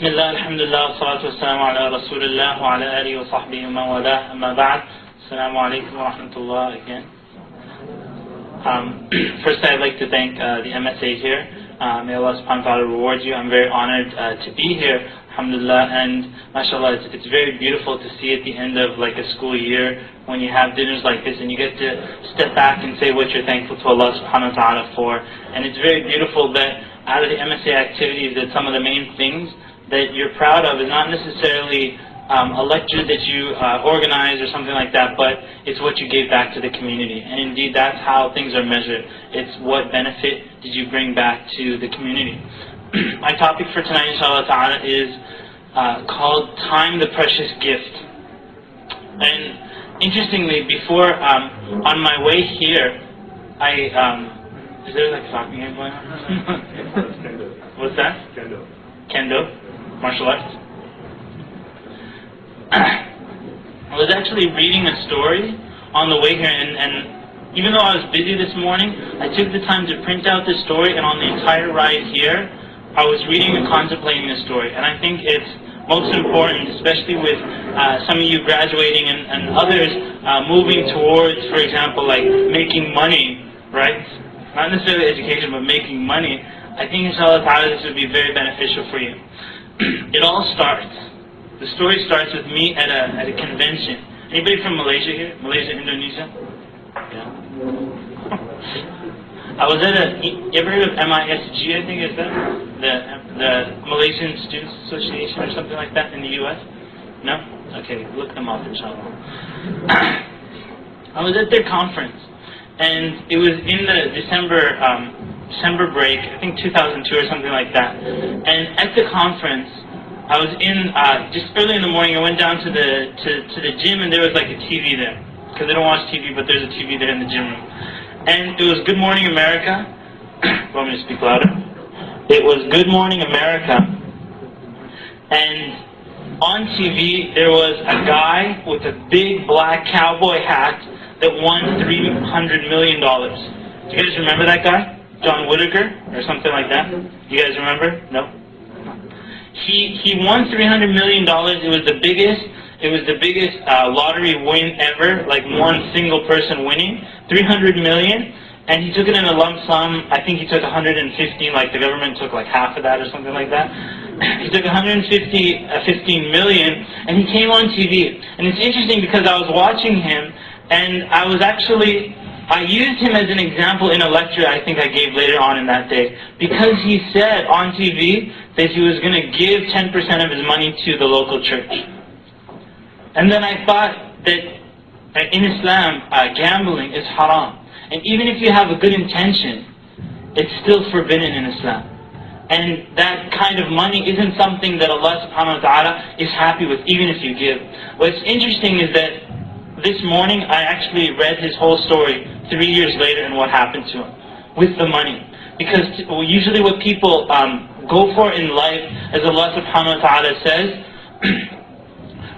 Bismillah, alhamdulillah, salatu wassalamu ala rasulillah wa ala alihi wa sahbihi wa man wala, amma ba'd. Assalamu alaikum wa rahmatullah again. First I'd like to thank the MSA here. May Allah subhanahu wa ta'ala reward you. I'm very honored to be here, alhamdulillah, and mashallah, it's very beautiful to see at the end of like a school year when you have dinners like this and you get to step back and say what you're thankful to Allah subhanahu wa ta'ala for. And it's very beautiful that out of the MSA activities, that some of the main things that you're proud of is not necessarily a lecture that you organize or something like that, but it's what you gave back to the community. And indeed, that's how things are measured. It's what benefit did you bring back to the community. My topic for tonight, inshallah ta'ala, is called Time the Precious Gift. And interestingly, before, on my way here, is there like a soccer game going on? What's that? Kendo. Kendo? Martial arts? I was actually reading a story on the way here, and even though I was busy this morning, I took the time to print out the story, and on the entire ride here, I was reading and contemplating the story. And I think it's most important, especially with some of you graduating and others moving towards, for example, like making money, right? Not necessarily education, but making money. I think inshallah ta'ala this would be very beneficial for you. It all starts. The story starts with me at a convention. Anybody from Malaysia here? Malaysia, Indonesia? Yeah. I was at you ever heard of MISG, I think is that? The Malaysian Students Association or something like that in the US? No? Okay, look them up inshallah. I was at their conference, and it was in the December break, I think 2002 or something like that. And at the conference, I was in just early in the morning. I went down to the gym, and there was like a TV there, because they don't watch TV, but there's a TV there in the gym room. And it was Good Morning America. Want me to speak louder? It was Good Morning America, and on TV there was a guy with a big black cowboy hat that won $300 million. Do you guys remember that guy? John Whitaker or something like that? You guys remember? No? He won $300 million. It was the biggest lottery win ever, like one single person winning $300 million, and he took it in a lump sum. I think he took 115, like the government took like half of that or something like that. He took 15 million, and he came on TV. And it's interesting because I was watching him, and I used him as an example in a lecture I think I gave later on in that day, because he said on TV that he was going to give 10% of his money to the local church. And then I thought that in Islam, gambling is haram. And even if you have a good intention, it's still forbidden in Islam. And that kind of money isn't something that Allah subhanahu wa ta'ala is happy with, even if you give. What's interesting is that this morning, I actually read his whole story 3 years later and what happened to him with the money. Because usually what people go for in life, as Allah subhanahu wa ta'ala says,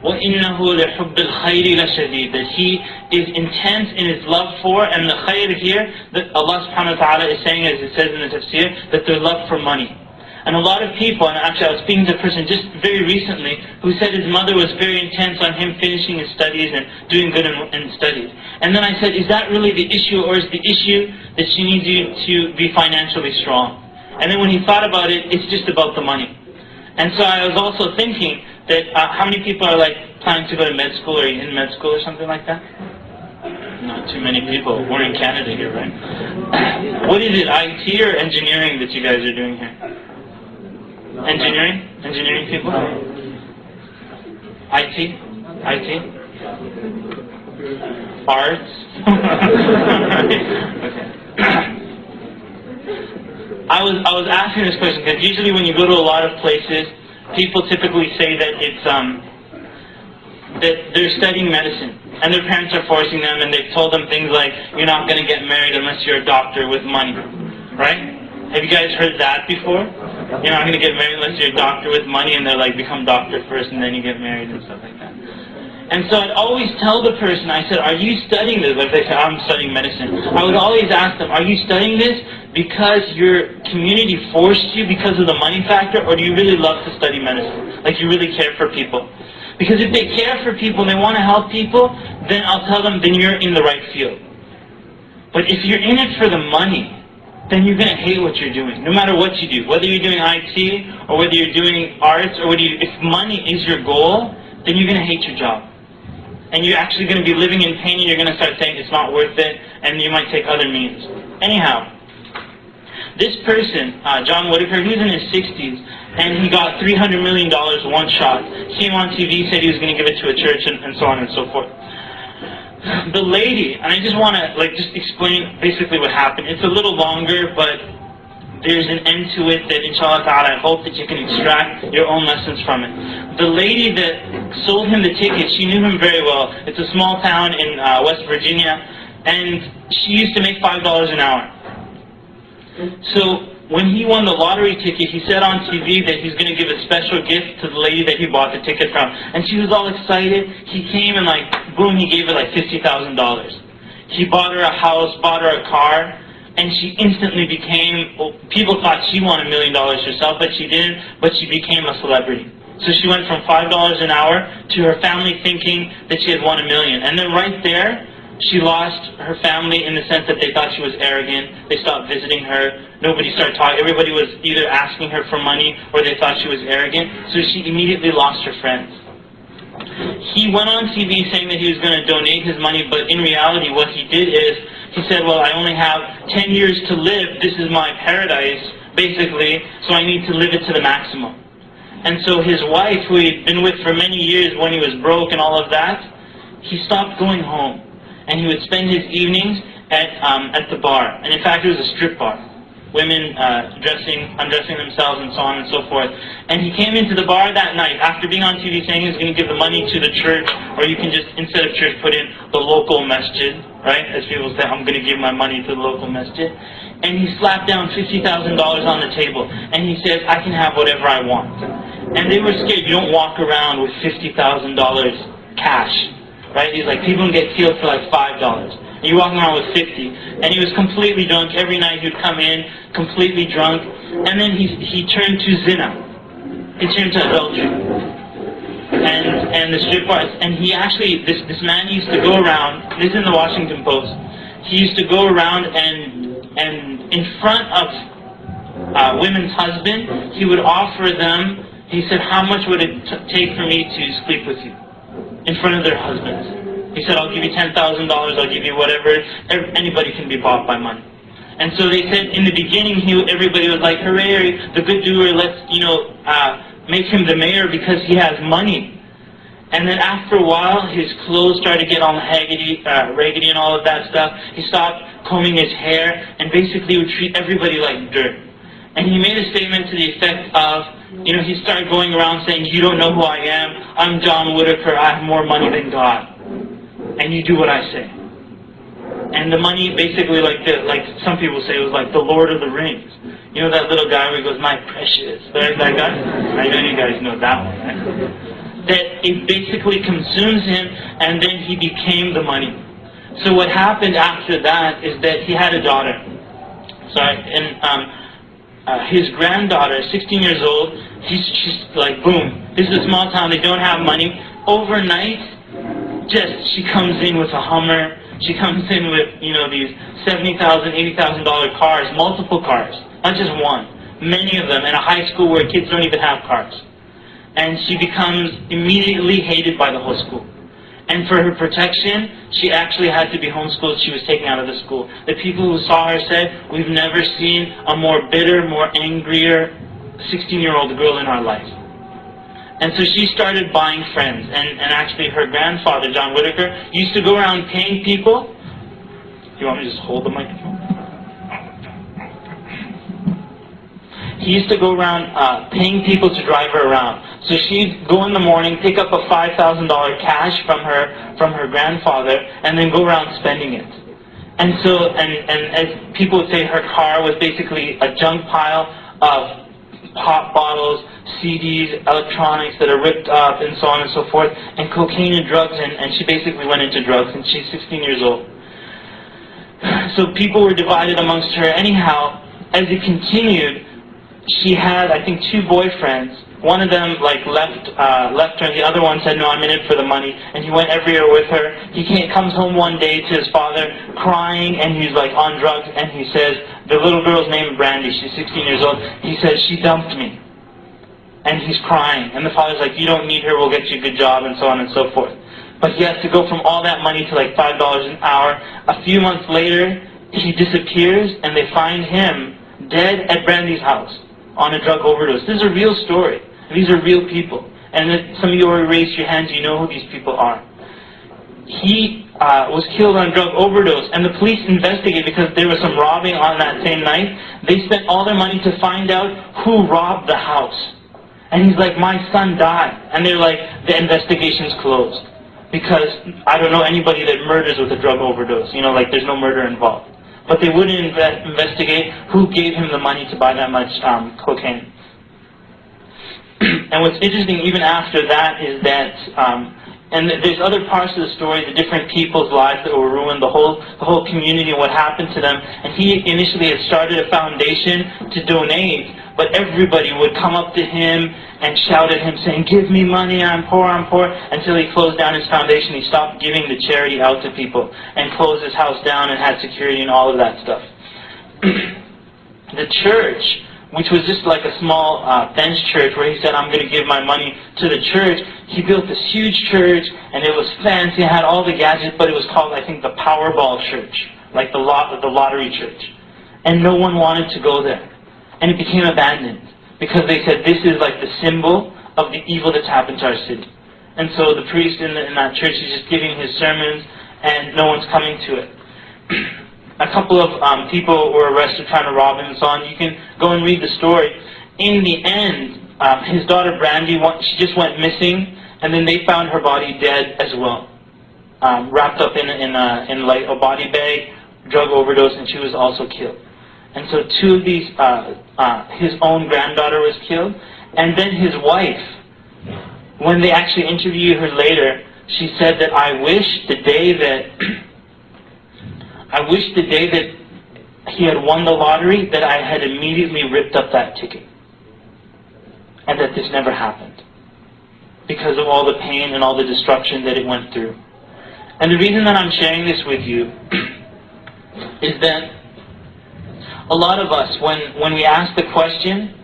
وَإِنَّهُ لِحُبِّ الْخَيْرِ لَشَدِيدٌ, that he is intense in his love for, and the khayr here, that Allah subhanahu wa ta'ala is saying, as it says in the tafsir, that their love for money. And a lot of people, and actually I was speaking to a person just very recently who said his mother was very intense on him finishing his studies and doing good in studies. And then I said, is that really the issue, or is the issue that she needs you to be financially strong? And then when he thought about it, it's just about the money. And so I was also thinking that how many people are like planning to go to med school or in med school or something like that? Not too many people. We're in Canada here, right? What is it, IT or engineering that you guys are doing here? Engineering? Engineering people? IT? Arts? Okay. I was asking this question because usually when you go to a lot of places, people typically say that it's that they're studying medicine and their parents are forcing them, and they've told them things like, you're not going to get married unless you're a doctor with money, right? Have you guys heard that before? You're not going to get married unless you're a doctor with money, and they're like, become doctor first and then you get married and stuff like that. And so I'd always tell the person, I said, are you studying this? Like they said, I'm studying medicine. I would always ask them, are you studying this because your community forced you because of the money factor, or do you really love to study medicine? Like you really care for people? Because if they care for people and they want to help people, then I'll tell them, then you're in the right field. But if you're in it for the money, then you're going to hate what you're doing, no matter what you do. Whether you're doing IT, or whether you're doing arts, or if money is your goal, then you're going to hate your job. And you're actually going to be living in pain, and you're going to start saying it's not worth it, and you might take other means. Anyhow, this person, John Whitaker, he's in his 60s, and he got $300 million one shot. Came on TV, said he was going to give it to a church, and so on and so forth. The lady, and I just want to just explain basically what happened. It's a little longer, but there's an end to it that, inshallah ta'ala, I hope that you can extract your own lessons from it. The lady that sold him the ticket, she knew him very well. It's a small town in West Virginia, and she used to make $5 an hour. So when he won the lottery ticket, he said on TV that he's going to give a special gift to the lady that he bought the ticket from. And she was all excited. He came and boom, he gave her $50,000. He bought her a house, bought her a car, and she instantly became, people thought she won $1 million herself, but she didn't, but she became a celebrity. So she went from $5 an hour to her family thinking that she had won $1 million. And then right there, she lost her family in the sense that they thought she was arrogant. They stopped visiting her. Nobody started talking. Everybody was either asking her for money or they thought she was arrogant. So she immediately lost her friends. He went on TV saying that he was going to donate his money, but in reality what he did is, he said, well, I only have 10 years to live. This is my paradise, basically, so I need to live it to the maximum. And so his wife, who he'd been with for many years when he was broke and all of that, he stopped going home. And he would spend his evenings at the bar. And in fact, it was a strip bar. Women undressing themselves and so on and so forth. And he came into the bar that night after being on TV saying he was going to give the money to the church, or you can just, instead of church, put in the local masjid, right? As people say, I'm going to give my money to the local masjid. And he slapped down $50,000 on the table. And he said, I can have whatever I want. And they were scared. You don't walk around with $50,000 cash. Right? He's like, people can get killed for $5. And you're walking around with 50. And he was completely drunk. Every night he would come in, completely drunk. And then he turned to zina. He turned to adultery. And the strip bars. And he actually, this man used to go around, this is in the Washington Post, he used to go around and in front of women's husband, he would offer them, he said, how much would it take for me to sleep with you? In front of their husbands. He said, I'll give you $10,000, I'll give you whatever. Anybody can be bought by money. And so they said in the beginning, everybody was like, hooray, the good doer, let's, make him the mayor because he has money. And then after a while, his clothes started to get all raggedy and all of that stuff. He stopped combing his hair and basically would treat everybody like dirt. And he made a statement to the effect of, he started going around saying, you don't know who I am, I'm John Whitaker, I have more money than God. And you do what I say. And the money basically, like some people say, it was like the Lord of the Rings. You know that little guy where he goes, my precious, that guy? I know you guys know that one, right? That it basically consumes him, and then he became the money. So what happened after that is that he had a daughter. His granddaughter, 16 years old, she's like, boom, this is a small town, they don't have money. Overnight, she comes in with a Hummer, she comes in with, these $70,000, $80,000 cars, multiple cars, not just one, many of them, in a high school where kids don't even have cars. And she becomes immediately hated by the whole school. And for her protection, she actually had to be homeschooled. She was taken out of the school. The people who saw her said, we've never seen a more bitter, more angrier 16-year-old girl in our life. And so she started buying friends. And actually her grandfather, John Whitaker, used to go around paying people. Do you want me to just hold the microphone? He used to go around paying people to drive her around. So she'd go in the morning, pick up a $5,000 cash from her grandfather, and then go around spending it. And so, and as people would say, her car was basically a junk pile of pop bottles, CDs, electronics that are ripped up, and so on and so forth, and cocaine and drugs, and she basically went into drugs, and she's 16 years old. So people were divided amongst her. Anyhow, as it continued, she had, I think, 2 boyfriends. One of them left her, and the other one said, no, I'm in it for the money. And he went everywhere with her. He comes home one day to his father crying, and he's on drugs, and he says, the little girl's name is Brandy, she's 16 years old. He says, she dumped me. And he's crying. And the father's like, you don't need her, we'll get you a good job, and so on and so forth. But he has to go from all that money to $5 an hour. A few months later, he disappears, and they find him dead at Brandy's house on a drug overdose. This is a real story. These are real people. And some of you already raised your hands, you know who these people are. He was killed on drug overdose, and the police investigated because there was some robbing on that same night. They spent all their money to find out who robbed the house. And he's like, my son died. And they're like, the investigation's closed. Because I don't know anybody that murders with a drug overdose. There's no murder involved. But they wouldn't investigate who gave him the money to buy that much cocaine. And what's interesting even after that is that, and there's other parts of the story, the different people's lives that were ruined, the whole community and what happened to them. And he initially had started a foundation to donate, but everybody would come up to him and shout at him saying, give me money, I'm poor, until he closed down his foundation. He stopped giving the charity out to people and closed his house down and had security and all of that stuff. The church, which was just like a small bench church where he said, I'm going to give my money to the church. He built this huge church, and it was fancy, it had all the gadgets, but it was called, I think, the Powerball Church, like the lottery church. And no one wanted to go there. And it became abandoned, because they said, this is like the symbol of the evil that's happened to our city. And so the priest in that church is just giving his sermons, and no one's coming to it. A couple of people were arrested trying to rob him and so on. You can go and read the story. In the end, his daughter Brandy, she just went missing, and then they found her body dead as well, wrapped up in a body bag, drug overdose, and she was also killed. And so 2 of these, his own granddaughter was killed, and then his wife, when they actually interviewed her later, she said that I wish the day that he had won the lottery, that I had immediately ripped up that ticket. And that this never happened. Because of all the pain and all the destruction that it went through. And the reason that I'm sharing this with you is that a lot of us, when we ask the question,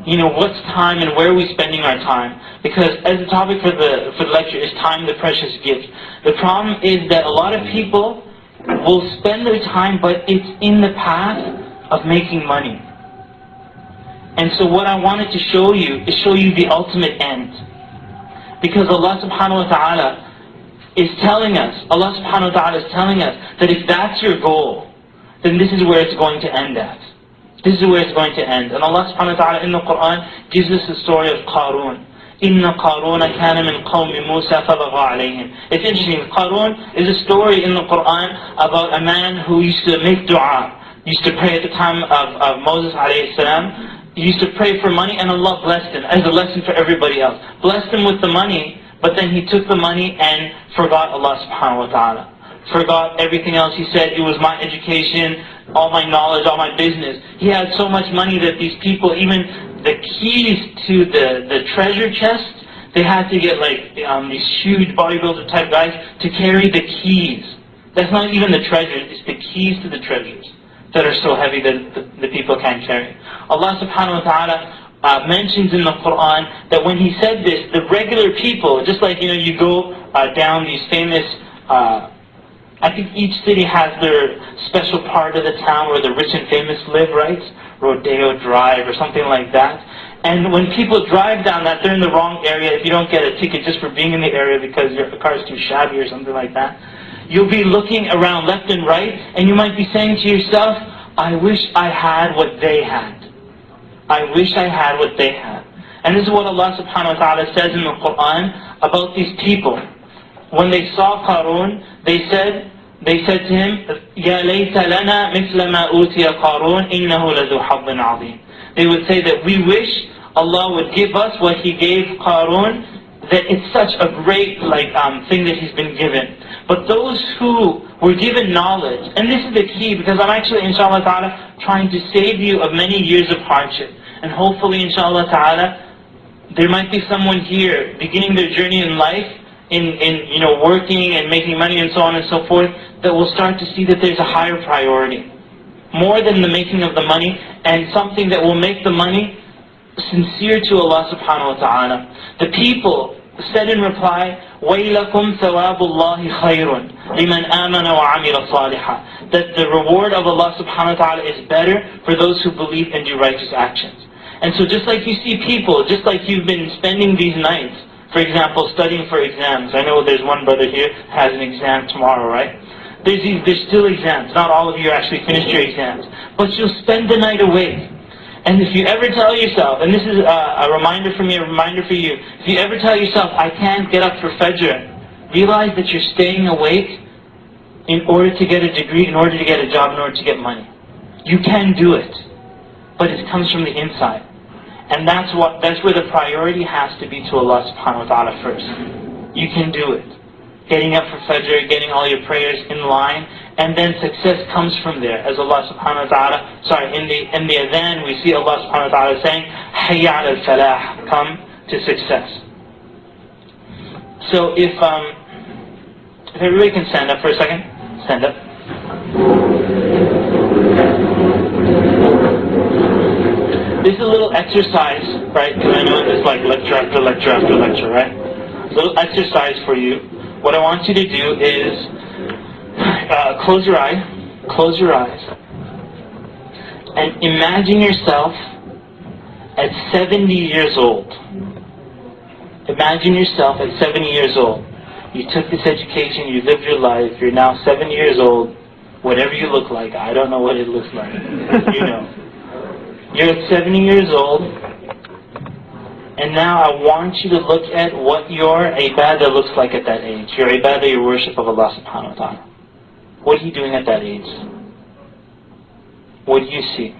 what's time and where are we spending our time? Because as the topic for the lecture is time, the precious gift. The problem is that a lot of people will spend their time, but it's in the path of making money. And so what I wanted to show you is the ultimate end. Because Allah subhanahu wa ta'ala is telling us, that if that's your goal, then this is where it's going to end at. This is where it's going to end. And Allah subhanahu wa ta'ala in the Quran gives us the story of Qarun. إِنَّ قَارُونَ كَانَ مِنْ قَوْمِ مُوسَى فَبَغَى عَلَيْهِمْ. It's interesting, Qarun is a story in the Quran about a man who used to make dua, used to pray at the time of Moses alayhi salam. He used to pray for money, and Allah blessed him, as a lesson for everybody else. Blessed him with the money, but then he took the money and forgot Allah subhanahu wa ta'ala. Forgot everything else. He said, it was my education, all my knowledge, all my business. He had so much money that these people, even the keys to the treasure chest, they had to get these huge bodybuilder type guys to carry the keys. That's not even the treasures, it's the keys to the treasures that are so heavy that the people can't carry. Allah subhanahu wa ta'ala mentions in the Quran that when He said this, the regular people, just like you go down these famous, I think each city has their special part of the town where the rich and famous live, right? Rodeo Drive or something like that. And when people drive down that, they're in the wrong area. If you don't get a ticket just for being in the area because your car is too shabby or something like that, you'll be looking around left and right, and you might be saying to yourself, I wish I had what they had. I wish I had what they had. And this is what Allah subhanahu wa ta'ala says in the Quran about these people. When they saw Qarun, they said to him, Ya layta lana mithla ma utiya Qarun innahu ladhu hazzin azim. They would say that we wish Allah would give us what He gave Qarun, that it's such a great thing that he's been given. But those who were given knowledge, and this is the key, because I'm actually, inshallah ta'ala, trying to save you of many years of hardship. And hopefully, inshallah ta'ala, there might be someone here beginning their journey in life, in working and making money and so on and so forth, that will start to see that there's a higher priority. More than the making of the money, and something that will make the money sincere to Allah subhanahu wa ta'ala. The people said in reply, وَيْلَكُمْ ثَوَابُ اللَّهِ خَيْرٌ لِمَنْ آمَنَ وَعَمِلَ صَالِحًا. That the reward of Allah subhanahu wa ta'ala is better for those who believe and do righteous actions. And so just like you see people, just like you've been spending these nights, for example, studying for exams. I know there's one brother here who has an exam tomorrow, right? There's still exams. Not all of you actually finished your exams. But you'll spend the night awake. And if you ever tell yourself, and this is a reminder for me, a reminder for you, if you ever tell yourself, I can't get up for Fajr, realize that you're staying awake in order to get a degree, in order to get a job, in order to get money. You can do it. But it comes from the inside. And that's where the priority has to be to Allah subhanahu wa ta'ala first. You can do it. Getting up for Fajr, getting all your prayers in line, and then success comes from there. As Allah subhanahu wa ta'ala, in the adhan we see Allah subhanahu wa ta'ala saying, Hayya ala al-falah, come to success. So if everybody can stand up for a second. Stand up. This is a little exercise, right? Because I know it's like lecture after lecture after lecture, right? A little exercise for you. What I want you to do is close your eyes, and imagine yourself at 70 years old. Imagine yourself at 70 years old. You took this education, you lived your life, you're now 7 years old. Whatever you look like, I don't know what it looks like. You know. You're at 70 years old, and now I want you to look at what your ibadah looks like at that age. Your ibadah, your worship of Allah subhanahu wa ta'ala. What are you doing at that age? What do you see?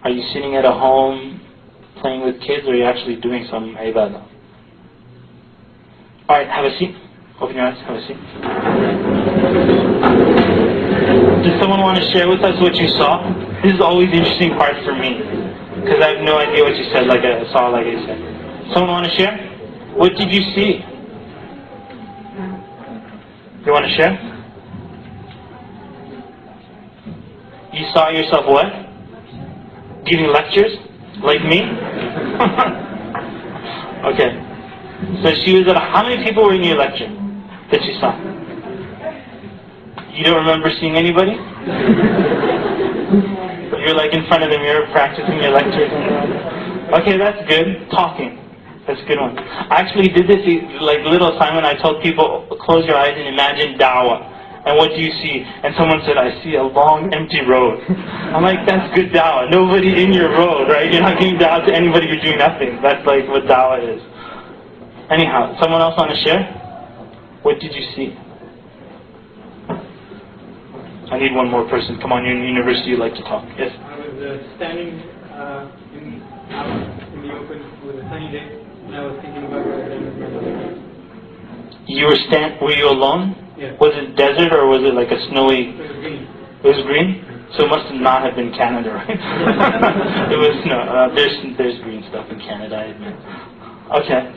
Are you sitting at a home playing with kids, or are you actually doing some ibadah? Alright, have a seat. Open your eyes, have a seat. Does someone want to share with us what you saw? This is always the interesting part for me, because I have no idea what you said, like I said. Someone want to share? What did you see? You want to share? You saw yourself what? Giving lectures? Like me? Okay. So she was at how many people were in your lecture that you saw? You don't remember seeing anybody? You're like in front of the mirror practicing your lectures. Okay, that's good. Talking. That's a good one. I actually did this like little assignment. I told people, close your eyes and imagine dawah. And what do you see? And someone said, I see a long empty road. I'm like, that's good dawah. Nobody in your road, right? You're not giving dawah to anybody, you're doing nothing. That's like what dawah is. Anyhow, someone else want to share? What did you see? I need one more person. Come on, you're in university, you like to talk. Yes? I was standing in the open with a sunny day, and I was thinking about what I've done with my life. You were you alone? Yeah. Was it desert or was it like a snowy? It was green. It was green? So it must not have been Canada, right? It was, no, there's green stuff in Canada, I admit. Okay.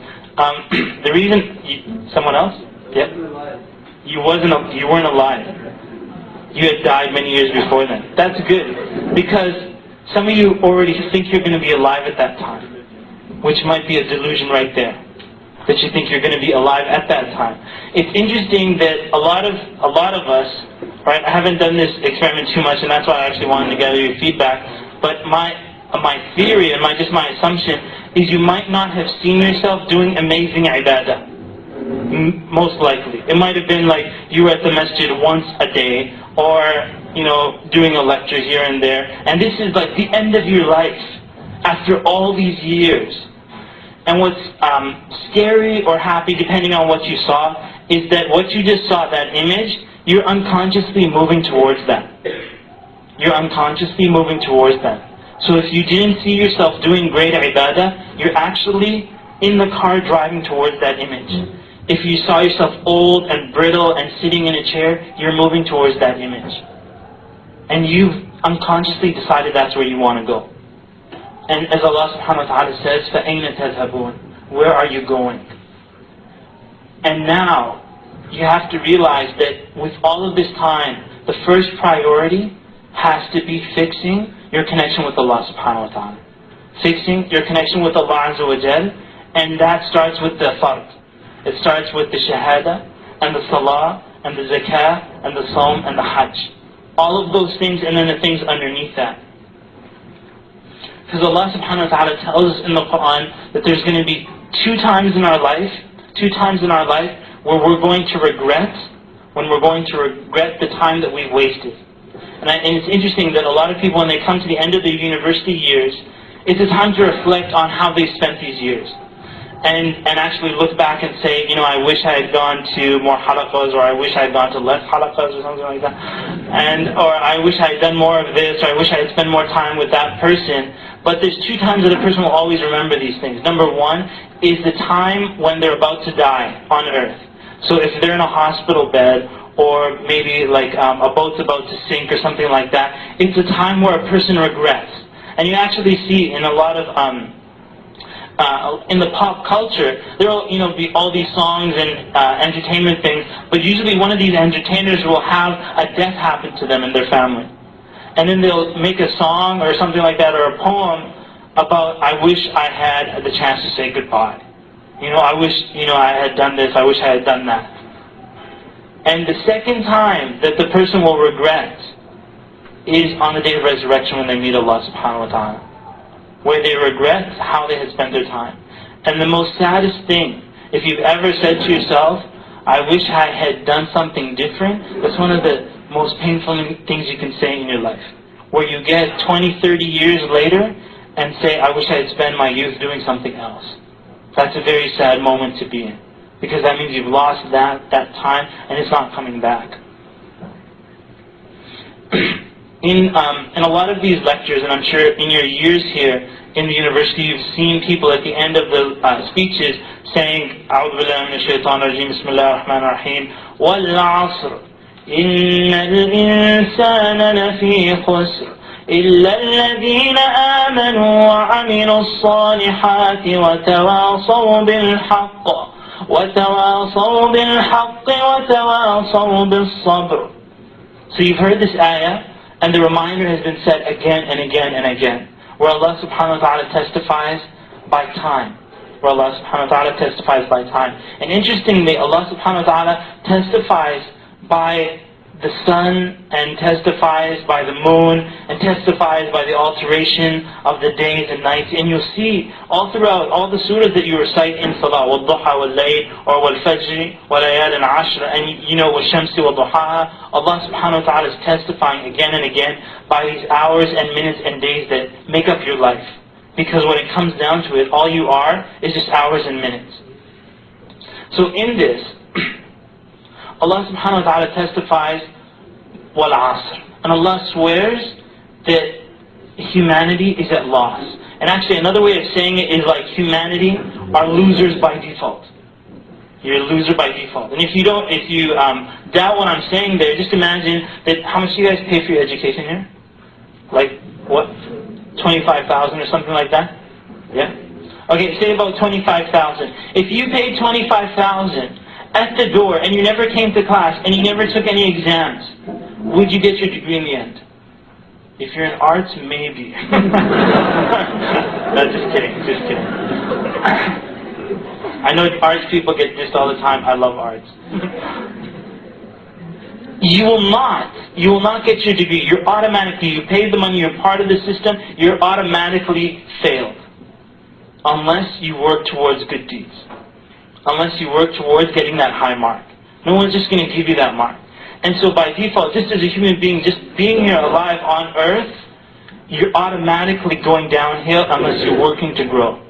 The reason, someone else? Yeah? You weren't alive. You had died many years before then. That's good, because some of you already think you're going to be alive at that time, which might be a delusion right there, that you think you're going to be alive at that time. It's interesting that a lot of us, right? I haven't done this experiment too much, and that's why I actually wanted to gather your feedback. But my theory and my assumption is you might not have seen yourself doing amazing ibadah. Most likely. It might have been like you were at the masjid once a day, or, doing a lecture here and there. And this is like the end of your life after all these years. And what's scary or happy, depending on what you saw, is that what you just saw, that image, you're unconsciously moving towards that. You're unconsciously moving towards that. So if you didn't see yourself doing great ibadah, you're actually in the car driving towards that image. If you saw yourself old and brittle and sitting in a chair, you're moving towards that image. And you've unconsciously decided that's where you want to go. And as Allah subhanahu wa ta'ala says, فَأَيْنَ تَذْهَبُونَ? Where are you going? And now, you have to realize that with all of this time, the first priority has to be fixing your connection with Allah subhanahu wa ta'ala. Fixing your connection with Allah Azza wa Jal, and that starts with the fard. It starts with the shahada, and the salah, and the zakah, and the sawm, and the hajj. All of those things, and then the things underneath that. Because Allah subhanahu wa ta'ala tells us in the Quran that there's going to be two times in our life where we're going to regret, the time that we've wasted. And it's interesting that a lot of people, when they come to the end of their university years, it's a time to reflect on how they spent these years. And actually look back and say, I wish I had gone to more halaqas, or I wish I had gone to less halaqas, or something like that. Or I wish I had done more of this, or I wish I had spent more time with that person. But there's two times that a person will always remember these things. Number one is the time when they're about to die on earth. So if they're in a hospital bed, or maybe like a boat's about to sink or something like that, it's a time where a person regrets. And you actually see in a lot of in the pop culture, there will be all these songs and entertainment things, but usually one of these entertainers will have a death happen to them in their family. And then they'll make a song or something like that, or a poem about, I wish I had the chance to say goodbye. I wish I had done this, I wish I had done that. And the second time that the person will regret is on the day of resurrection, when they meet Allah subhanahu wa ta'ala, where they regret how they had spent their time. And the most saddest thing, if you've ever said to yourself, I wish I had done something different, that's one of the most painful things you can say in your life. Where you get 20, 30 years later and say, I wish I had spent my youth doing something else. That's a very sad moment to be in. Because that means you've lost that time, and it's not coming back. In a lot of these lectures, and I'm sure in your years here in the university, you've seen people at the end of the speeches saying, أعوذ بالله من الشيطان الرجيم بسم الله الرحمن الرحيم والعصر إن الإنسان لفي خسر إلا الذين آمنوا وعملوا الصالحات وتواصوا بالحق وتواصوا بالصبر. So you've heard this ayah, and the reminder has been said again and again and again, where Allah subhanahu wa ta'ala testifies by time. And interestingly, Allah subhanahu wa ta'ala testifies by the sun, and testifies by the moon, and testifies by the alteration of the days and nights. And you'll see all throughout all the surahs that you recite in salah, وَالضُّحَى وَاللَّيْلِ, or وَالْفَجْرِ وَلَيَالٍ عَشْرٍ, and وَالشَّمْسِ وَالضُّحَاهَا, Allah subhanahu wa ta'ala is testifying again and again by these hours and minutes and days that make up your life. Because when it comes down to it, all you are is just hours and minutes. So in this, Allah subhanahu wa ta'ala testifies, وَالْعَصْرِ, and Allah swears that humanity is at loss. And actually another way of saying it is like humanity are losers by default. You're a loser by default. And if you doubt what I'm saying there, just imagine that, how much do you guys pay for your education here? Like, what? 25,000 or something like that? Yeah? Okay, say about 25,000. If you paid 25,000 at the door and you never came to class and you never took any exams, would you get your degree in the end? If you're in arts, maybe. No, just kidding. I know arts people get this all the time. I love arts. You will not get your degree. You paid the money, you're part of the system, you're automatically failed. Unless you work towards good deeds. Unless you work towards getting that high mark. No one's just going to give you that mark. And so by default, just as a human being, just being here alive on earth, you're automatically going downhill unless you're working to grow.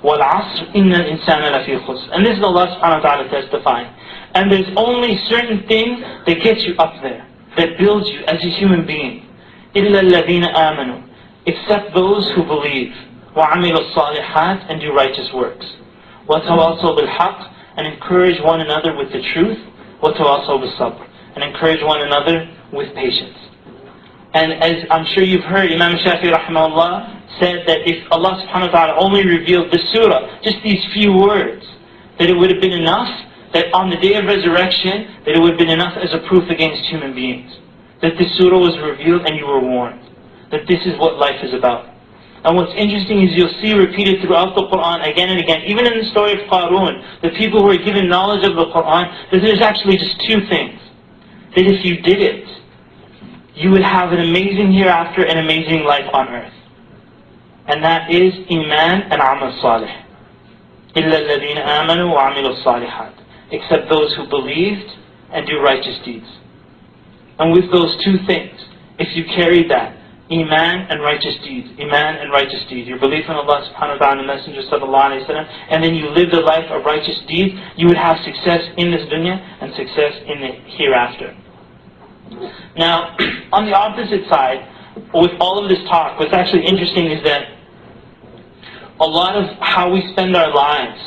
وَالْعَصْرِ إِنَّ الْإِنسَانَ لَفِي خُسْرٍ. And this is Allah subhanahu wa ta'ala testifying. And there's only certain things that get you up there, that builds you as a human being. إِلَّا الَّذِينَ آمَنُوا, except those who believe. وَعَمِلُوا الصَّالِحَاتِ, and do righteous works. وَتَوَاصَوْا بِالْحَقِّ, and encourage one another with the truth, وَتَوَاصَوْا بِالصَّبْرِ, and encourage one another with patience. And as I'm sure you've heard, Imam Shafi'i rahimahullah said that if Allah subhanahu wa ta'ala only revealed this surah, just these few words, that it would have been enough, that on the day of resurrection, that it would have been enough as a proof against human beings. That this surah was revealed and you were warned. That this is what life is about. And what's interesting is you'll see repeated throughout the Qur'an again and again, even in the story of Qarun, the people who were given knowledge of the Qur'an, that there's actually just two things. That if you did it, you would have an amazing hereafter and amazing life on earth. And that is Iman and Amal Salih. إِلَّا الَّذِينَ آمَنُوا وَعَمِلُوا الصَّالِحَاتِ, except those who believed and do righteous deeds. And with those two things, if you carried that, Iman and righteous deeds, Iman and righteous deeds, your belief in Allah subhanahu wa ta'ala and the Messenger sallallahu alayhi wa sallam, and then you lived a life of righteous deeds, you would have success in this dunya and success in the hereafter. Now, on the opposite side, with all of this talk, what's actually interesting is that a lot of how we spend our lives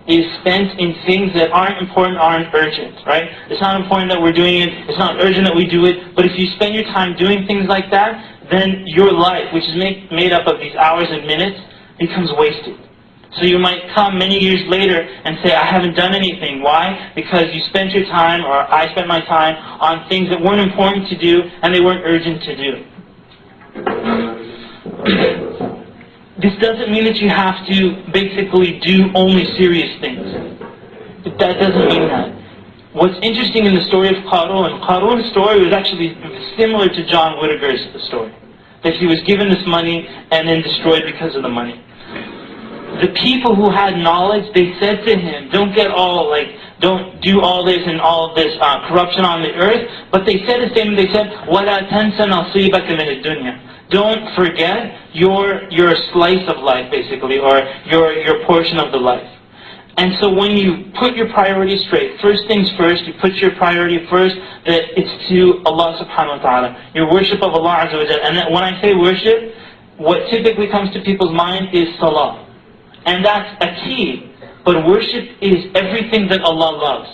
is spent in things that aren't important, aren't urgent, right? It's not important that we're doing it, it's not urgent that we do it, but if you spend your time doing things like that, then your life, which is made up of these hours and minutes, becomes wasted. So you might come many years later and say, I haven't done anything. Why? Because you spent your time, or I spent my time, on things that weren't important to do and they weren't urgent to do. This doesn't mean that you have to basically do only serious things. That doesn't mean that. What's interesting in the story of Qarun's story was actually similar to John Whittaker's story. That he was given this money and then destroyed because of the money. The people who had knowledge, they said to him, don't don't do all this and all of this corruption on the earth. But they said the same, they said, وَلَا تَنْسَ نَصِيبَكَ مِنَ الدُّنْيَا. Don't forget your slice of life, basically, or your portion of the life. And so when you put your priorities straight, first things first, you put your priority first, that it's to Allah subhanahu wa ta'ala. Your worship of Allah azza wa jalla. And when I say worship, what typically comes to people's mind is salah. And that's a key. But worship is everything that Allah loves.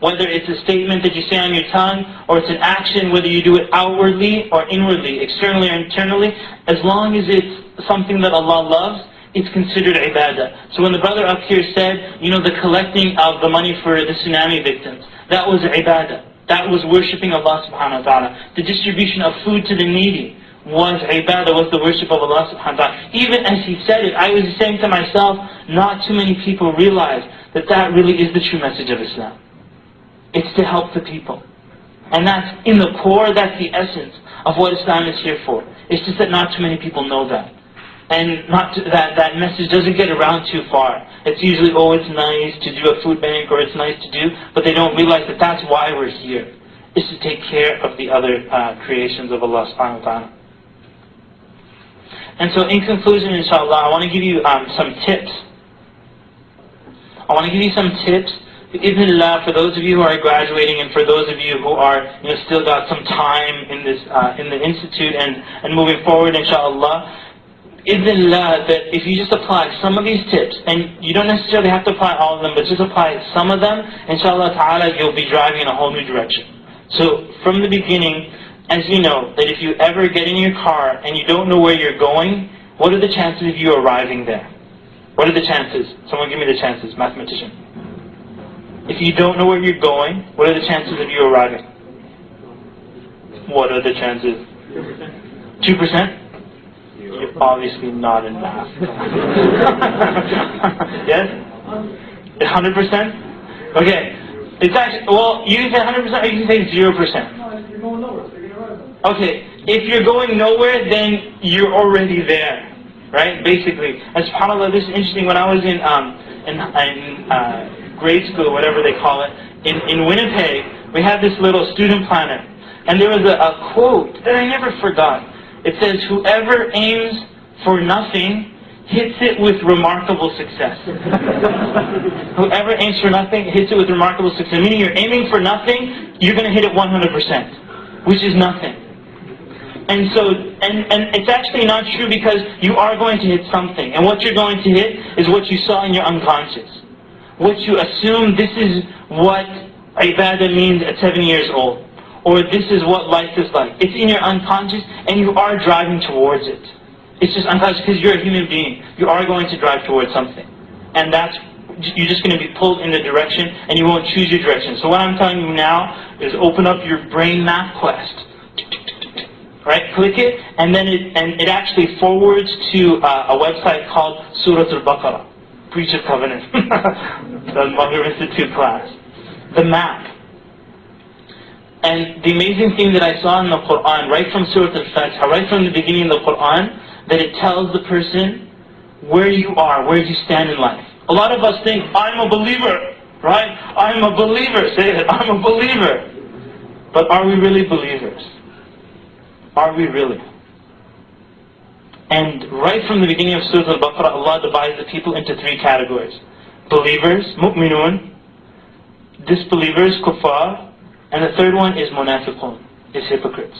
Whether it's a statement that you say on your tongue, or it's an action, whether you do it outwardly or inwardly, externally or internally, as long as it's something that Allah loves, it's considered ibadah. So when the brother up here said, the collecting of the money for the tsunami victims, that was ibadah. That was worshipping Allah subhanahu wa ta'ala. The distribution of food to the needy was ibadah, was the worship of Allah subhanahu wa ta'ala. Even as he said it, I was saying to myself, not too many people realize that that really is the true message of Islam. It's to help the people. And that's in the core, that's the essence of what Islam is here for. It's just that not too many people know that. And that message doesn't get around too far. It's usually, it's nice to do a food bank, or it's nice to do, but they don't realize that that's why we're here. Is to take care of the other creations of Allah subhanahu wa ta'ala. And so in conclusion, inshallah, I want to give you some tips. I want to give you some tips, bi'idhnillah, for those of you who are graduating, and for those of you who are still got some time in this in the institute and moving forward, inshallah. Idhnillah, that if you just apply some of these tips, and you don't necessarily have to apply all of them, but just apply some of them, inshallah ta'ala, you'll be driving in a whole new direction. So from the beginning, as you know, that if you ever get in your car and you don't know where you're going, what are the chances of you arriving there? What are the chances? Someone give me the chances, mathematician. If you don't know where you're going, what are the chances of you arriving? What are the chances? 2%? You're obviously not in math. Yes? 100%? Okay. It's actually, you can say 100% or you can say 0%. No, you're going nowhere, so you're gonna arrive. Okay. If you're going nowhere, then you're already there. Right? Basically. And subhanAllah, this is interesting. When I was in grade school, whatever they call it, in Winnipeg, we had this little student planet. And there was a quote that I never forgot. It says, whoever aims for nothing hits it with remarkable success. Whoever aims for nothing hits it with remarkable success. Meaning you're aiming for nothing, you're going to hit it 100%, which is nothing. And so, and it's actually not true, because you are going to hit something. And what you're going to hit is what you saw in your unconscious. what you assume this is what ibadah means at 7 years old, or this is what life is like. It's in your unconscious, and you are driving towards it. It's just unconscious because you're a human being. You are going to drive towards something, and you're just going to be pulled in the direction, and you won't choose your direction. So what I'm telling you now is open up your brain map quest. Right? Click it, and then it actually forwards to a website called Surah Al-Baqarah, Breach of Covenant, the Maghrib Institute class. The map. And the amazing thing that I saw in the Quran, right from Surah Al-Fatiha, right from the beginning of the Quran, that it tells the person where you are, where you stand in life. A lot of us think, I'm a believer, right? I'm a believer. Say it, I'm a believer. But are we really believers? Are we really? And right from the beginning of Surah Al-Baqarah, Allah divides the people into 3 categories. Believers, mu'minun, disbelievers, kuffar, and the third one is munafiqun, is hypocrites.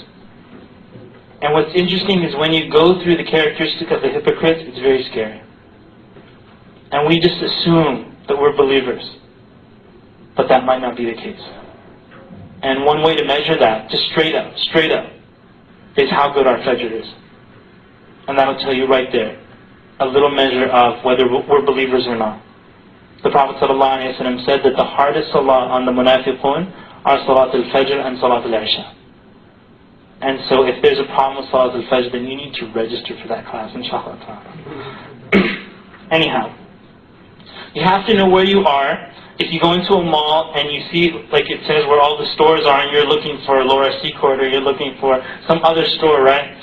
And what's interesting is when you go through the characteristic of the hypocrites, it's very scary. And we just assume that we're believers. But that might not be the case. And one way to measure that, just straight up, is how good our fajr is. And that'll tell you right there a little measure of whether we're believers or not. The Prophet ﷺ said that the hardest salah on the munafiqun are salat al-fajr and salat al-isha. And so if there's a problem with salat al-fajr, then you need to register for that class, inshallah. Anyhow, you have to know where you are. If you go into a mall and you see, like it says, where all the stores are, and you're looking for Laura Secord, or you're looking for some other store, right?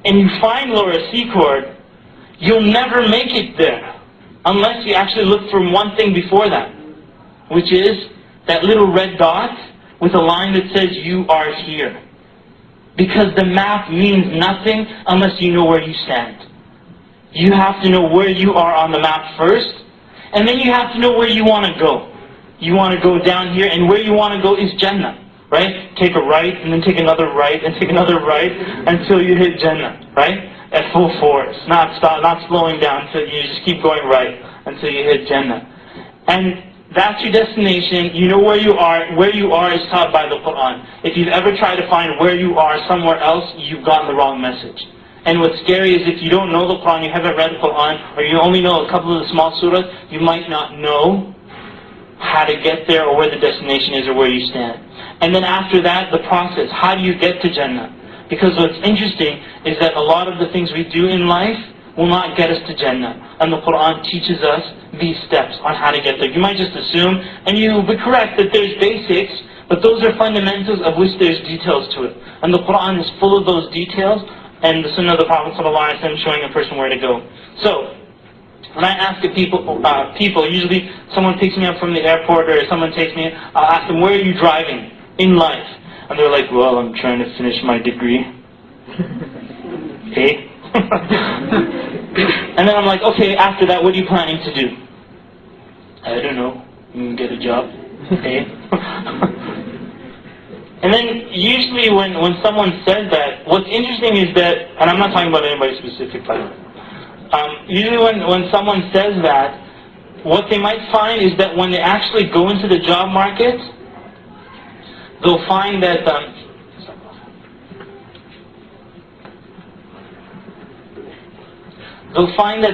And you find Laura Secord, you'll never make it there unless you actually look for one thing before that, which is that little red dot with a line that says you are here. Because the map means nothing unless you know where you stand. You have to know where you are on the map first, and then you have to know where you want to go. You want to go down here, and where you want to go is Jannah, right? Take a right, and then take another right, and take another right, until you hit Jannah, right? At full force, not slowing down, until you just keep going right, until you hit Jannah. And that's your destination. You know where you are. Where you are is taught by the Quran. If you've ever tried to find where you are somewhere else, you've gotten the wrong message. And what's scary is if you don't know the Quran, you haven't read the Quran, or you only know a couple of the small surahs, you might not know how to get there, or where the destination is, or where you stand. And then after that, the process. How do you get to Jannah? Because what's interesting is that a lot of the things we do in life will not get us to Jannah. And the Quran teaches us these steps on how to get there. You might just assume, and you'll be correct, that there's basics, but those are fundamentals of which there's details to it. And the Quran is full of those details, and the Sunnah of the Prophet ﷺ showing a person where to go. So, when I ask people, usually someone picks me up from the airport, or someone takes me, I'll ask them, where are you driving in life? And they're like, well, I'm trying to finish my degree. Okay? And then I'm like, okay, after that, what are you planning to do? I don't know. Get a job. Okay? And then usually when someone says that, what's interesting is that, and I'm not talking about anybody specific, by the way. Usually when someone says that, what they might find is that when they actually go into the job market, they'll find that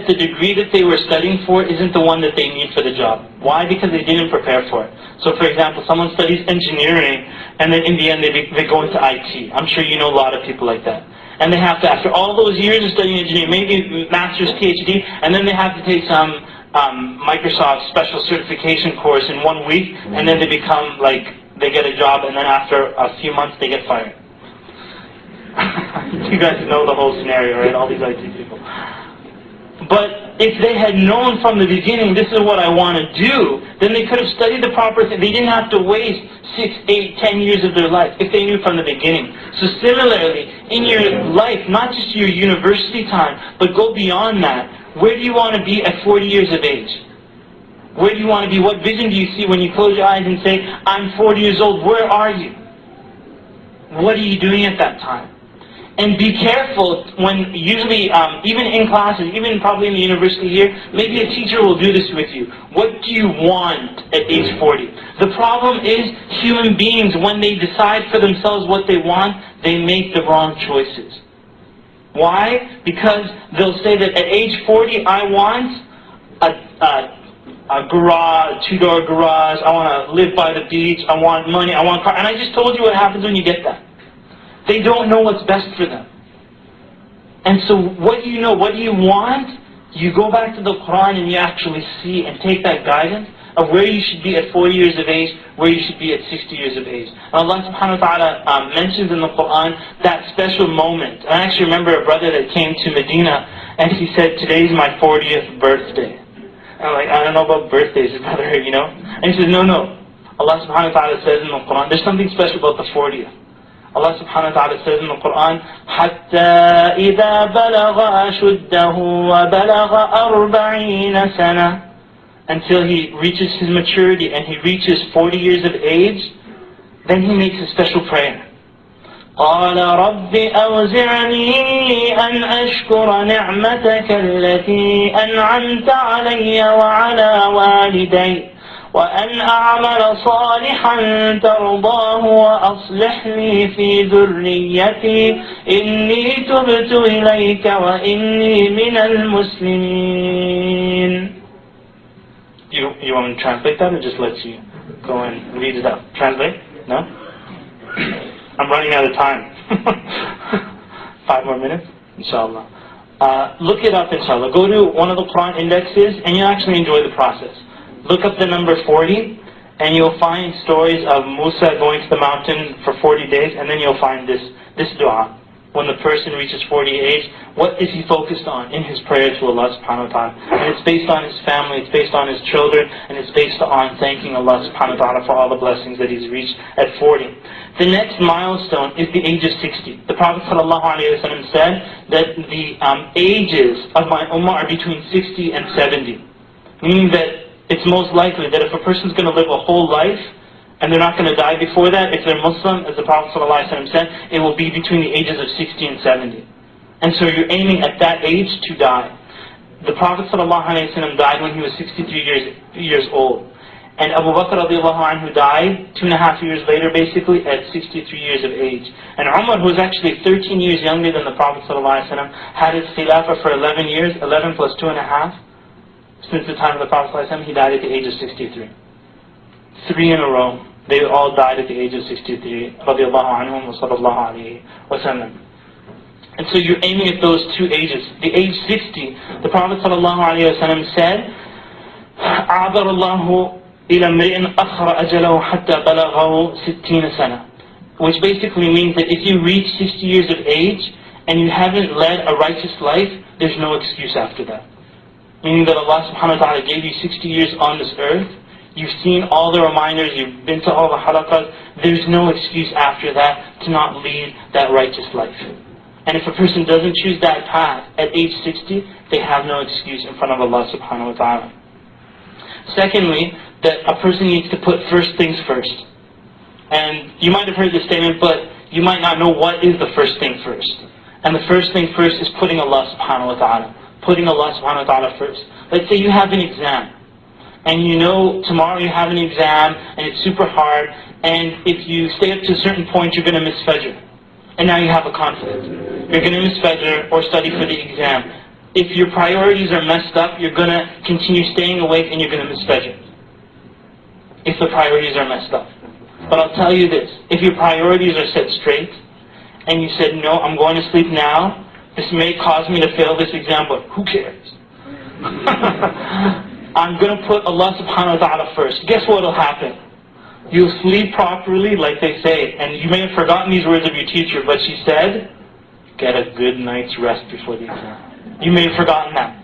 the degree that they were studying for isn't the one that they need for the job. Why? Because they didn't prepare for it. So for example, someone studies engineering, and then in the end they go into IT. I'm sure you know a lot of people like that. And they have to, after all those years of studying engineering, maybe master's, PhD, and then they have to take some Microsoft special certification course in 1 week, and then they become like, they get a job, and then after a few months they get fired. You guys know the whole scenario, right? All these IT people. But if they had known from the beginning, this is what I want to do, then they could have studied the proper thing. They didn't have to waste 6, 8, 10 years of their life if they knew from the beginning. So similarly, in your life, not just your university time, but go beyond that. Where do you want to be at 40 years of age? Where do you want to be? What vision do you see when you close your eyes and say, I'm 40 years old? Where are you? What are you doing at that time? And be careful when, usually, even in classes, even probably in the university here, maybe a teacher will do this with you. What do you want at age 40? The problem is, human beings, when they decide for themselves what they want, they make the wrong choices. Why? Because they'll say that at age 40, I want a garage, two-door garage, I want to live by the beach, I want money, I want a car. And I just told you what happens when you get that. They don't know what's best for them. And so what do you know? What do you want? You go back to the Quran and you actually see and take that guidance of where you should be at 40 years of age, where you should be at 60 years of age. And Allah subhanahu wa ta'ala mentions in the Quran that special moment. And I actually remember a brother that came to Medina and he said, today's my 40th birthday. And I'm like, I don't know about birthdays, brother, you know? And he says, no. Allah subhanahu wa ta'ala says in the Quran, there's something special about the 40th. Allah subhanahu wa ta'ala says in the Quran, حَتَّى إِذَا بَلَغَ أَشُدَّهُ وَبَلَغَ 40 سَنَةً, until he reaches his maturity and he reaches 40 years of age, then he makes a special prayer. قَالَ رَبِّ أَوْزِعْنِي أَنْ أَشْكُرَ نِعْمَتَكَ الَّتِي أَنْعَمْتَ عَلَيَّ وَعَلَى وَالِدَيَّ وأن أعمل صالحا ترضاه وأصلح لي في ذريتي إني تبت إليك وإني من المسلمين. You want me to translate that or just let you go and read it out? Translate? No? I'm running out of time. 5 more minutes? Inshallah. Look it up, inshallah. Go to one of the Quran indexes and you'll actually enjoy the process. Look up the number 40 and you'll find stories of Musa going to the mountain for 40 days, and then you'll find this dua. When the person reaches 40 age, what is he focused on in his prayer to Allah subhanahu wa ta'ala? And it's based on his family, it's based on his children, and it's based on thanking Allah subhanahu wa ta'ala for all the blessings that he's reached at 40. The next milestone is the age of 60. The Prophet sallallahu alaihi wasallam said that the ages of my ummah are between 60 and 70. Meaning that it's most likely that if a person's going to live a whole life and they're not going to die before that, if they're Muslim, as the Prophet ﷺ said, it will be between the ages of 60 and 70. And so you're aiming at that age to die. The Prophet ﷺ died when he was 63 years old. And Abu Bakr radiallahu anhu died 2.5 years later, basically, at 63 years of age. And Umar, who was actually 13 years younger than the Prophet ﷺ, had his khilafah for 11 years, 11 plus 2.5. Since the time of the Prophet ﷺ, he died at the age of 63. 3 in a row. They all died at the age of 63. Radiallahu anhum wa sallallahu alayhi wa sallam. And so you're aiming at those 2 ages. The age 60, the Prophet sallallahu alayhi wa sallam said, أَعْذَرَ اللَّهُ إِلَى امْرِئٍ أَخْرَ أَجَلَهُ حَتَّى بَلَغَهُ 60 سَنَةً. Which basically means that if you reach 60 years of age and you haven't led a righteous life, there's no excuse after that. Meaning that Allah subhanahu wa ta'ala gave you 60 years on this earth. You've seen all the reminders, you've been to all the halaqas. There's no excuse after that to not lead that righteous life. And if a person doesn't choose that path at age 60, they have no excuse in front of Allah subhanahu wa ta'ala. Secondly, that a person needs to put first things first. And you might have heard this statement, but you might not know what is the first thing first. And the first thing first is putting Allah subhanahu wa ta'ala. Putting Allah subhanahu wa ta'ala first. Let's say you have an exam. And you know tomorrow you have an exam and it's super hard, and if you stay up to a certain point you're going to miss Fajr. And now you have a conflict. You're going to miss Fajr or study for the exam. If your priorities are messed up, you're going to continue staying awake and you're going to miss Fajr. If the priorities are messed up. But I'll tell you this, if your priorities are set straight, and you said, no, I'm going to sleep now, this may cause me to fail this exam, but who cares? I'm going to put Allah subhanahu wa ta'ala first. Guess what will happen? You'll sleep properly, like they say. And you may have forgotten these words of your teacher, but she said, get a good night's rest before the exam. You may have forgotten that.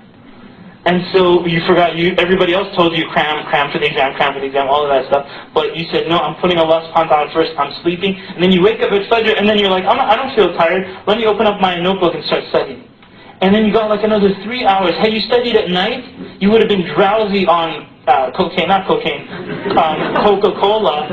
And so you forgot, everybody else told you cram for the exam, all of that stuff. But you said, no, I'm putting Allah subhanahu wa ta'ala first, I'm sleeping. And then you wake up at Fajr, and then you're like, I don't feel tired. Let me open up my notebook and start studying. And then you got like another 3 hours. Had you studied at night, you would have been drowsy on Coca-Cola,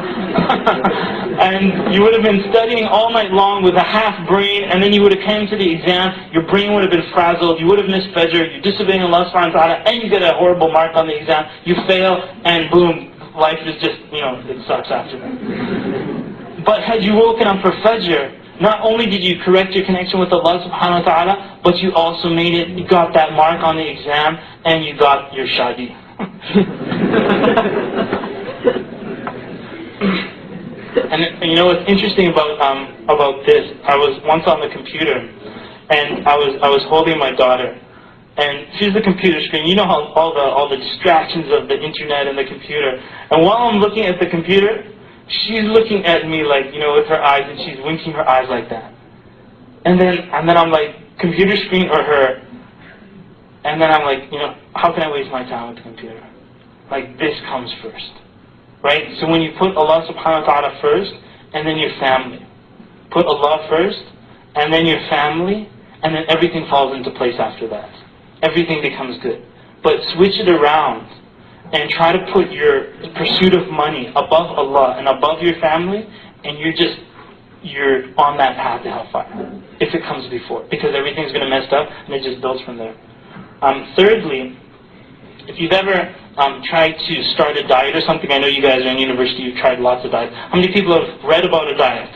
and you would have been studying all night long with a half brain, and then you would have come to the exam, your brain would have been frazzled, you would have missed Fajr, you're disobeying Allah subhanahu wa ta'ala, and you get a horrible mark on the exam, you fail, and boom, life is just, it sucks after that. But had you woken up for Fajr, not only did you correct your connection with Allah subhanahu wa ta'ala, but you also made it, you got that mark on the exam, and you got your shadi. And you know what's interesting about this? I was once on the computer, and I was holding my daughter, and she's the computer screen. You know how all the distractions of the internet and the computer. And while I'm looking at the computer, she's looking at me like, with her eyes, and she's winking her eyes like that. And then I'm like, computer screen or her? And then I'm like, how can I waste my time with the computer? Like, this comes first. Right? So when you put Allah subhanahu wa ta'ala first, and then your family. Put Allah first, and then your family, and then everything falls into place after that. Everything becomes good. But switch it around, and try to put your pursuit of money above Allah and above your family, and you're on that path to hellfire. If it comes before. Because everything's going to mess up, and it just builds from there. Thirdly, if you've ever tried to start a diet or something, I know you guys are in university, you've tried lots of diets. How many people have read about a diet?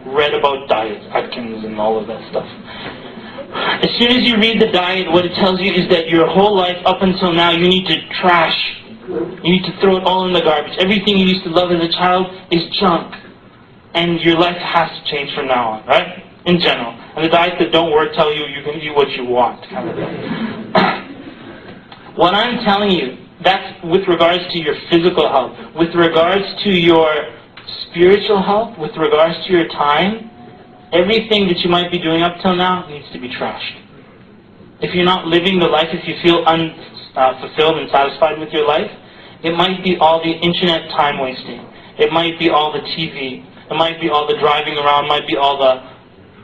Read about diets, Atkins and all of that stuff. As soon as you read the diet, what it tells you is that your whole life up until now, you need to trash. You need to throw it all in the garbage. Everything you used to love as a child is junk. And your life has to change from now on, right? In general. And the diets that don't work tell you you can eat what you want, kind of thing. What I'm telling you, that's with regards to your physical health. With regards to your spiritual health, with regards to your time, everything that you might be doing up till now needs to be trashed. If you're not living the life, if you feel unfulfilled and satisfied with your life, it might be all the internet time wasting. It might be all the TV. It might be all the driving around. It might be all the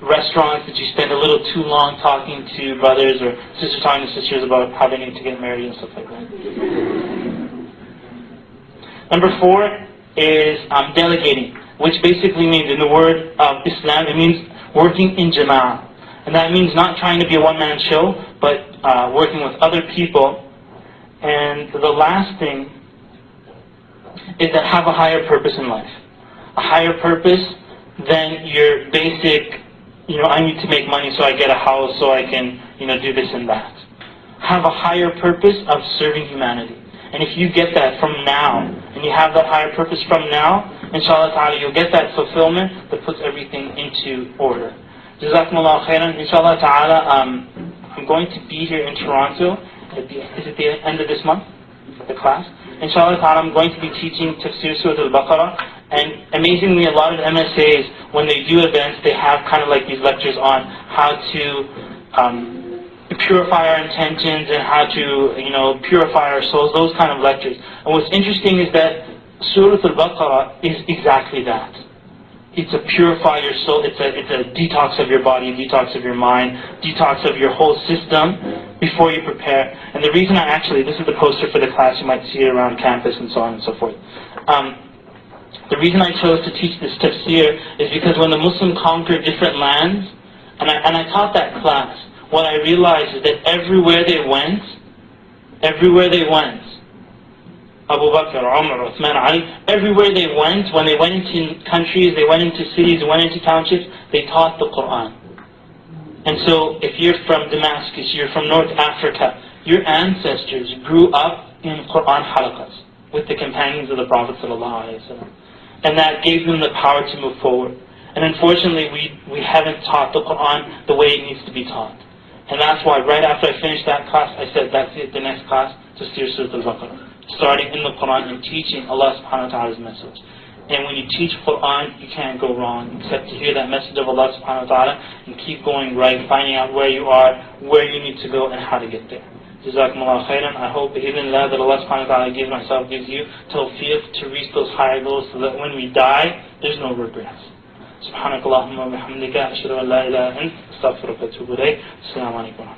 restaurants that you spend a little too long talking to brothers or sisters talking to sisters about how they need to get married and stuff like that. Number 4 is delegating, which basically means, in the word of Islam, it means working in jama'ah. And that means not trying to be a one-man show, but working with other people. And the last thing is that have a higher purpose in life. A higher purpose than your basic, I need to make money so I get a house, so I can, do this and that. Have a higher purpose of serving humanity. And if you get that from now, and you have that higher purpose from now, inshallah ta'ala, you'll get that fulfillment that puts everything into order. Jazakumullah khairan. Inshallah ta'ala, I'm going to be here in Toronto. Is it the end of this month? The class? Inshallah ta'ala, I'm going to be teaching Tafsir Surah Al-Baqarah. And amazingly, a lot of MSAs, when they do events, they have kind of like these lectures on how to purify our intentions and how to, purify our souls, those kind of lectures. And what's interesting is that Surah Al-Baqarah is exactly that. It's a purify your soul, it's a detox of your body, detox of your mind, detox of your whole system before you prepare. And the reason this is the poster for the class, you might see it around campus and so on and so forth. The reason I chose to teach this tafsir is because when the Muslims conquered different lands, and I taught that class, what I realized is that everywhere they went, Abu Bakr, Umar, Uthman, Ali, everywhere they went, when they went into countries, they went into cities, they went into townships, they taught the Quran. And so, if you're from Damascus, you're from North Africa, your ancestors grew up in Quran halaqas with the companions of the Prophet ﷺ. And that gave them the power to move forward. And unfortunately, we haven't taught the Quran the way it needs to be taught. And that's why right after I finished that class, I said, that's it, the next class, Tafsir Surah Al-Baqarah. Starting in the Quran and teaching Allah subhanahu wa ta'ala's message. And when you teach Quran, you can't go wrong except to hear that message of Allah subhanahu wa ta'ala and keep going right, finding out where you are, where you need to go, and how to get there. Jazakumullah khairan. I hope that Allah subhanahu wa ta'ala gives you tawfiq to reach those higher goals so that when we die, there's no regrets. Subhanakallahumma wa bihamdika ashhadu an la ilaha illa anta astaghfiruka wa atubu ilayk. Assalamu alaikum.